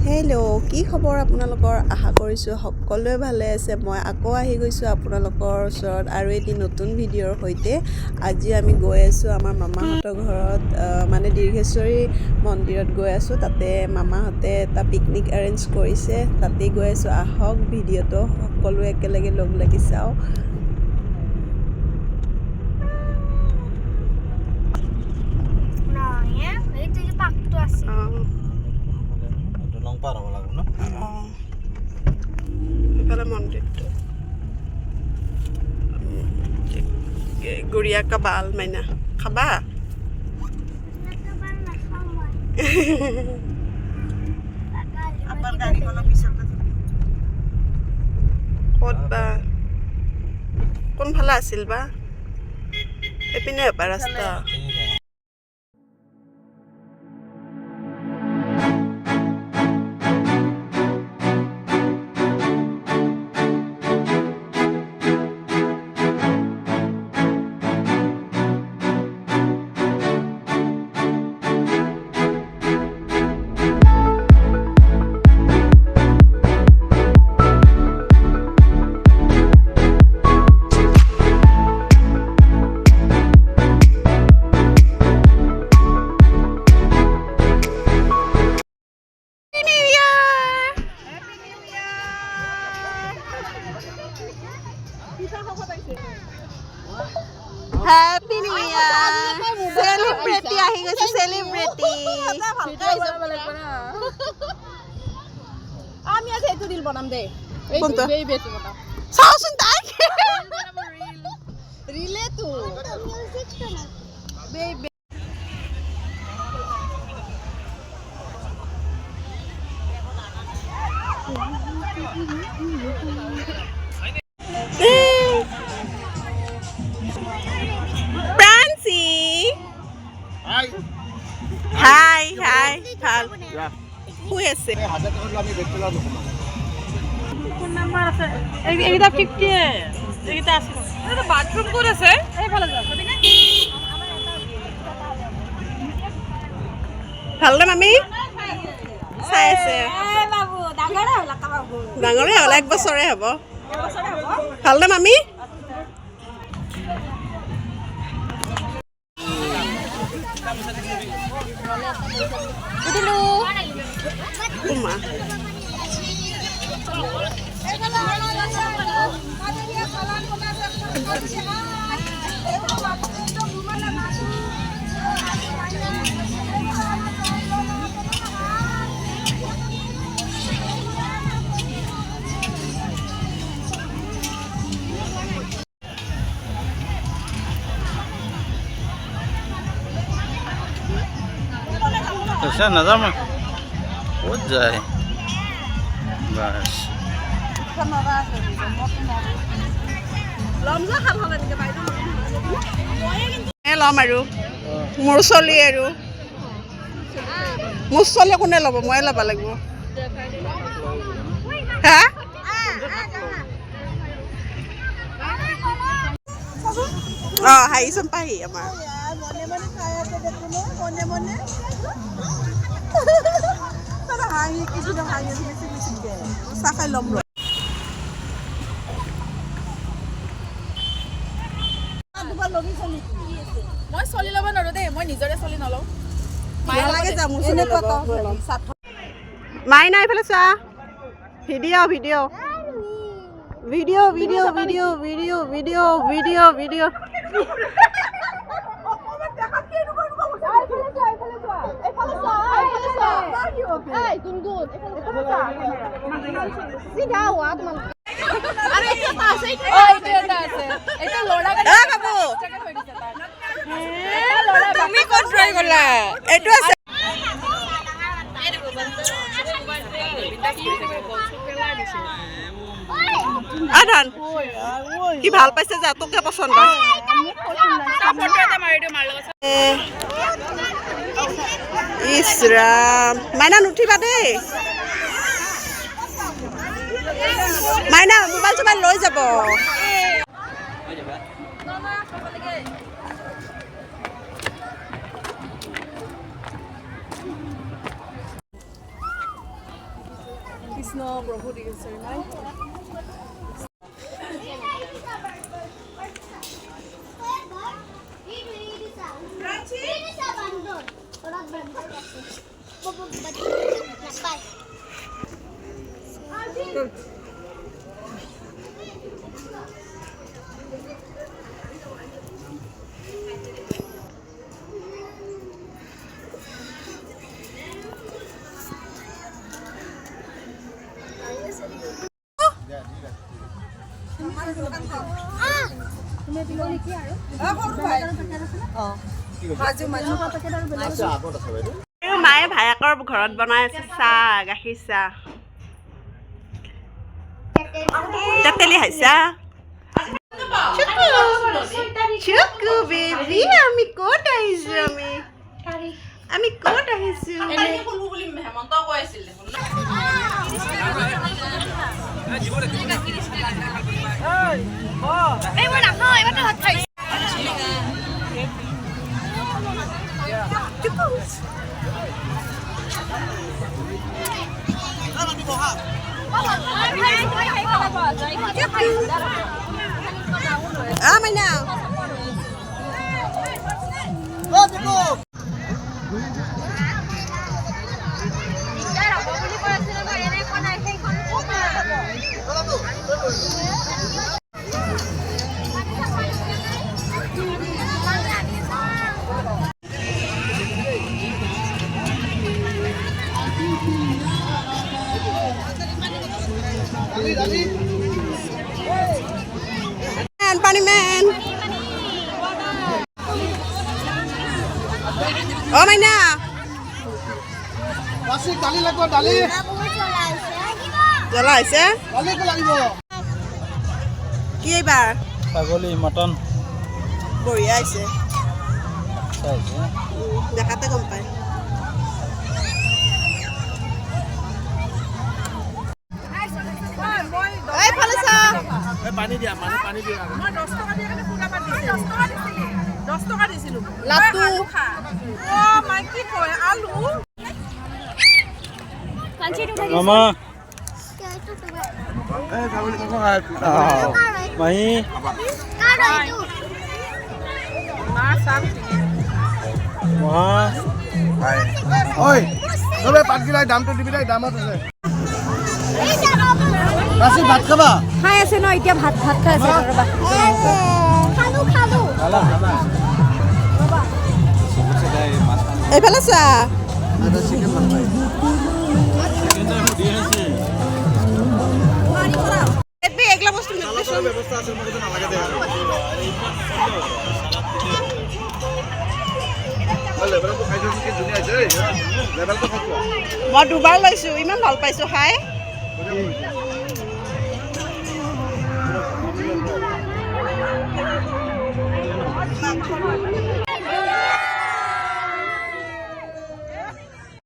Hello' কি খবৰ আপোনালোকৰ আশা কৰিছোঁ সকলোৱে ভালে আছে মই আকৌ আহি গৈছোঁ আপোনালোকৰ ওচৰত আৰু এটি নতুন ভিডিঅ'ৰ সৈতে আজি আমি গৈ আছোঁ আমাৰ মামাহঁতৰ ঘৰত মানে দীৰ্ঘেশ্বৰী মন্দিৰত গৈ আছোঁ তাতে মামাহঁতে এটা পিকনিক এৰেঞ্জ কৰিছে তাতেই গৈ আছোঁ আহক ভিডিঅ'টো সকলোৱে একেলগে লগ লাগি চাওঁ মন্দিৰটো গুড়িয়া কাবাল মাইনা খাবা ক'ত বা কোনফালে আছিল বা এপিনে হবা ৰাস্তা Happy New Year! Celebrity ahi goise celebrity. Ami aje etu reel banam de. Konto? Baby etu banam. Sausun dai. Reel etu. Baby. Hi. Hi, hi. ভাল. Who is it? কোন নাম্বার আছে এইটা 50 এইটা আছে এটা বাথরুম কোড আছে এই ভালো যাও ভাল না মামি চাই আছে এ বাবু ডাঙৰে হলা কা বাবু ডাঙৰে হল এক বছৰে হ'ব এক বছৰে হ'ব ভাল না মামি দিলু উমা ऐसा नजर में हो जाए बस লমজা খাল হলে নিকে বাইদু ল'ম আৰু মোৰ চলি আৰু মোৰ চলি কোনে ল'ব মই ল'ব লাগিব হা হাঁহি চম্পাহি আমাৰ মনে মনে খাই আছে দেখোন মনে মনে তারা হাঁহি কিছু না হাঁহি মিছি মিছি কে চাহ খাই ল'ম ৰ দুবাৰ লগি চলি মই চলি লব নৰো দে মই নিজৰে চলি নলও মায়ে লাগে যা মোৰ চলি ল'ব মাই নাই এইফালে চোৱা video' video' video' video' video' video' video' video' video' তুমি ক'ত ৰৈ গ'লা এইটো আছে আধান কি ভাল পাইছে যা তোকে পছন্দ ইছ ৰাম মাইনা নুঠিবা দেই মাইনা মোবাইল চোবাইল লৈ যাব কৃষ্ণ প্ৰভু দেখিছে নাই মায়ে ভায়েকৰ ঘৰত বনাই আছে চাহ গাখীৰ চাহ তেতেলি খাইছা চুকু বেবি আমি ক'ত আহিছো আমি ক'ত আহিছো Maina. Pani man. Oh Maina. Masih dali lagu dali. Jala aise. Dali ko lagibo. Ki eibar? ছাগলী মটন Boriya aise. চাইছে Dekhate gom pai. Ei phalesa. Pani dia, pani dia. মই 10 টকা দিয়ে কাৰণে পুৰা পাত দিছে 10 টকা দিছিলি 10 টকা দিছিলো Latu. অ মাই কি কয় আলু মামা Eh, kamu ni kau মাহী মা সামথিং মহা Oi, coba 5 kilo দাম তো দিবি দে দামত আছে Masih ভাত খাবা খাই আছে ন এতিয়া ভাত ভাত খাই আছে ৰবা খালো খালো খালা খালা সবচে দাই মাছ এইফালে চা ada chicken bantai চিকেনটা দি আছে এবে একলা বস্তু নিতে ব্যবস্থা আছে মগে তো নালাগে দে লেবেল তো খাইছো কি দুনিয়া আছে লেবেল তো খাইছো মই দুবাৰ লৈছো ইমান ভাল পাইছো খাই